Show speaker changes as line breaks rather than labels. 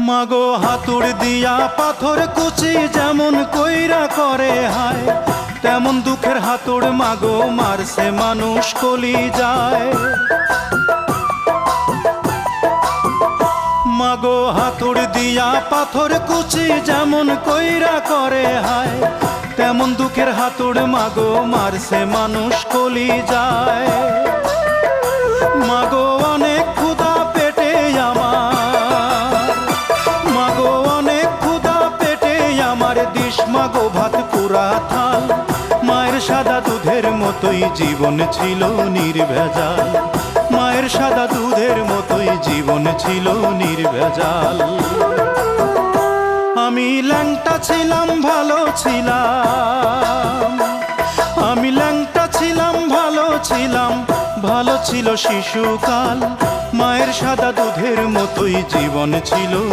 মাগো হাতুড় দিয়া পাথর কুচি যেমন কইরা করে হায়, তেমন দুঃখের হাতুড় মাগো মারছে মানুষ কলি যায়। মাগো হাতুড় দিয়া পাথর কুচি যেমন কইরা করে হায়, তেমন দুঃখের হাতুড় মাগো মারছে মানুষ কলি যায়। মাগো অনেক ক্ষুধা পেটে আমার, মাগো অনেক ক্ষুধা পেটে আমার, দিস মাগো ভাত পুরা থাল। মায়ের সাদা দুধের মতোই জীবন ছিল নির্ভেজাল, মায়ের সাদা দুধের মতোই জীবন ছিল নির্ভেজাল। আমি ল্যাংটা ছিলাম ভালো ছিলাম, আমি ল্যাংটা ছিলাম ভালো ছিলাম, ভালো ছিল শিশুকাল। মায়ের সাদা দুধের মতোই জীবন ছিল